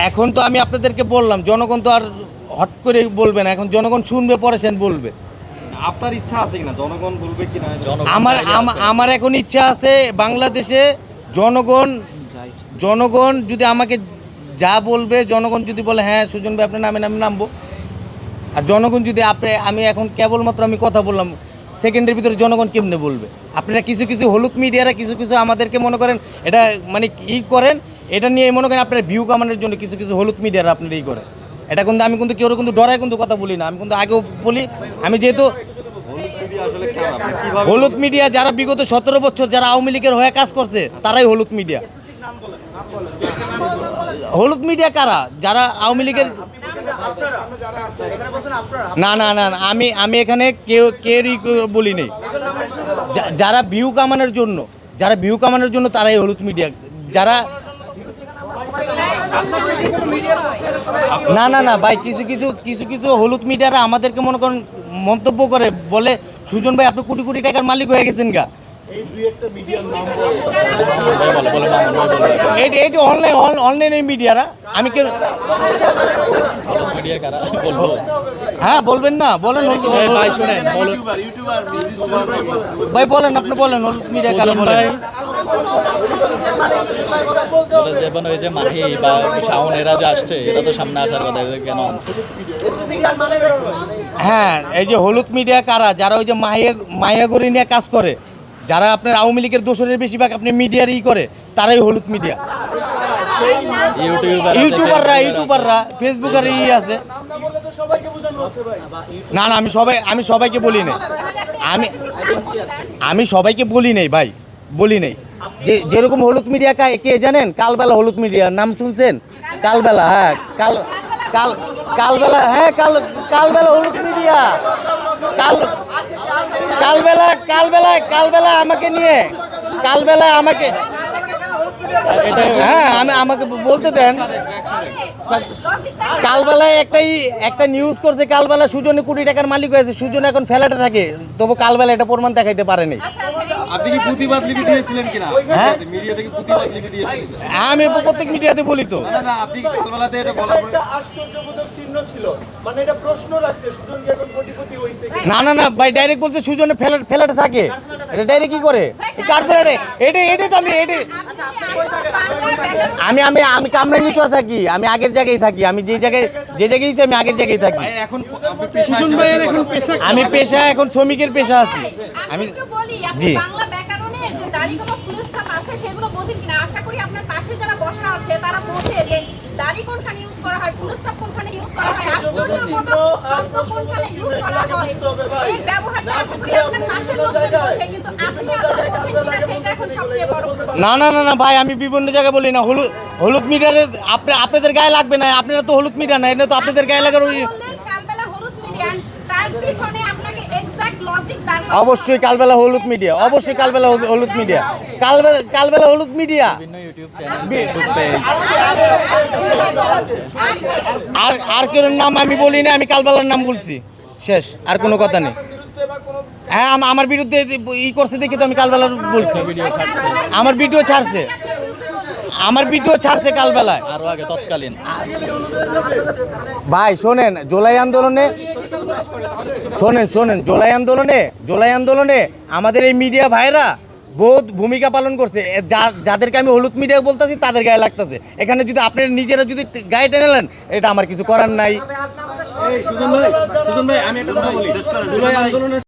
এখন তো আমি আপনাদেরকে বললাম, জনগণ তো আর হট করে বলবে না, এখন জনগণ শুনবে পরে সেন বলবে। আপনার ইচ্ছা আছে কিনা জনগণ বলবে কিনা? আমার এখন ইচ্ছা আছে বাংলাদেশে জনগণ যদি আমাকে যা বলবে, জনগণ যদি বলে হ্যাঁ সুজন ভাই আপনার নামে আমি নামবো, আর জনগণ যদি আমি এখন কেবলমাত্র আমি কথা বললাম, সেকেন্ডের ভিতরে জনগণ কেমনে বলবে? আপনারা কিছু কিছু হলুদ মিডিয়ারা কিছু কিছু আমাদেরকে মনে করেন এটা মানে ই করেন, এটা নিয়ে মনে করেন আপনারা ভিউ কামানোর জন্য কিছু কিছু হলুদ মিডিয়ারা আপনারা ই করে। এটা কিন্তু আমি কিন্তু কেউ কিন্তু ডরায় কিন্তু কথা বলি না, আমি কিন্তু আগেও বলি, আমি যেহেতু হলুদ মিডিয়া যারা বিগত 17 বছর যারা আওয়ামী লীগের হয়ে কাজ করছে তারাই হলুদ মিডিয়া। হলুদ মিডিয়া কারা? যারা আওয়ামী লীগের না না না আমি এখানে কেউই বলি নেই। যারা ভিউ কামানোর জন্য তারাই হলুদ মিডিয়া। যারা না না না ভাই, কিছু কিছু হলুদ মিডিয়ারা আমাদেরকে মনে করেন মন্তব্য করে, বলে সুজন ভাই আপনি কোটি কোটি টাকার মালিক হয়ে গেছেন গা। এইটা অনলাইনের মিডিয়ারা। আমি কেন হ্যাঁ বলবেন না, বলেন ভাই, বলেন আপনি বলেন হলুদ মিডিয়া কারা বলেন। ওই যে মাহি বা শাওনেরা যে আসছে, এটা তো সামনে আসার কথা, কেন আনছে? হ্যাঁ, এই যে হলুদ মিডিয়া কারা? যারা ওই যে মাহিয়াগরি নিয়ে কাজ করে, যারা আপনার আওয়ামী লীগের দোসরের বেশিরভাগ আপনি মিডিয়ার ই করে, তারাই হলুদ মিডিয়া। ইউটিউবাররা ফেসবুকের ই আছে। না না আমি সবাইকে বলি নাই, আমি সবাইকে বলি নাই ভাই, বলি নাই। যেরকম হলুদ মিডিয়া কে জানেন? কালবেলা হলুদ মিডিয়ার নাম শুনছেন? কালবেলা, হ্যাঁ কালবেলা হলুদ মিডিয়া। কালবেলা আমাকে নিয়ে হ্যাঁ আমাকে বলতে দেন। কালবেলায় একটা নিউজ করছে, কালবেলা সুজনে কোটি টাকার মালিক হয়েছে, সুজন এখন ফ্ল্যাটে থাকে, তবু কালবেলা এটা প্রমাণ দেখাইতে পারেনি। আপনি কি প্রতিবাদ লিপি দিয়েছিলেন কিনা? হ্যাঁ, মিডিয়া থেকে প্রতিবাদ লিপি দিয়েছিলেন? আমি প্রত্যেক মিডিয়াতে বলি তো। না আপনি কালবেলাতে এটা বলার পরে আশ্চর্যবোধক চিহ্ন ছিল, মানে এটা প্রশ্ন রাখছে সুজন কি এখন কোটিপতি হইছে? না ভাই, ডাইরেক্ট বলছে সুজনে ফ্ল্যাটে থাকে। এটা ডাইরেক্ট কি করে? কার ফ্ল্যাটে? এটা তো আমি কামরাঙ্গীচর থাকি, আমি আগের জায়গায় থাকি, আমি যে জায়গায় আমি আগের জায়গায় থাকি। এখন আমি পেশা এখন শ্রমিকের পেশা আছি আমি। জি, বাংলা ব্যাকরণের যে দাড়িগোনা ফুলস্থাপ আছে সেগুলো বোঝেন কিনা? আশা করি আপনার পাশে যারা বসা আছে তারা বোঝে যে দাড়ি কোনখানে ইউজ করা হয়, ফুলস্থাপ কোনখানে ইউজ করা হয়, আশ্চর্যের মতো শব্দ কোনখানে ইউজ করা হয়। এই ব্যবহারটা আশা করি আপনার পাশের লোকজন বোঝে, কিন্তু আপনি আদৌ বোঝেন কিনা সেটা এখন সবচেয়ে বড় প্রশ্ন। না ভাই, আমি বিভিন্ন জায়গায় বলি না হলুদ মিডিয়ারে আপনাদের গায়ে লাগবে না, আপনারা তো হলুদ মিডিয়া না, এটা তো আপনাদের গায়ে লাগার ওই। কালবেলা হলুদ মিডিয়া, তার পিছনে আপনাকে এক্সাক্ট লজিক দাঁড় অবশ্যই কালবেলা হলুদ মিডিয়া, অবশ্যই কালবেলা হলুদ মিডিয়া, কালবেলা হলুদ মিডিয়া। আর কেউ নাম আমি বলি না, আমি কালবেলার নাম বলছি, শেষ, আর কোনো কথা নেই। হ্যাঁ, আমার বিরুদ্ধে ই করছে দেখি তো আমি কালবেলার বলছি। আমার ভিডিও ছাড়ছে কালবেলায়। আরো আগে তৎকালীন ভাই শোনেন, জুলাই আন্দোলনে আমাদের এই মিডিয়া ভাইরা বহুত ভূমিকা পালন করছে। যাদেরকে আমি হলুদ মিডিয়া বলতেছি তাদের গায়ে লাগতেছে। এখানে যদি আপনারা নিজেরা যদি গায়ে টেনে নেন, এটা আমার কিছু করার নাই। সুজন ভাই আমি একটা কথা বলি, জুলাই আন্দোলনের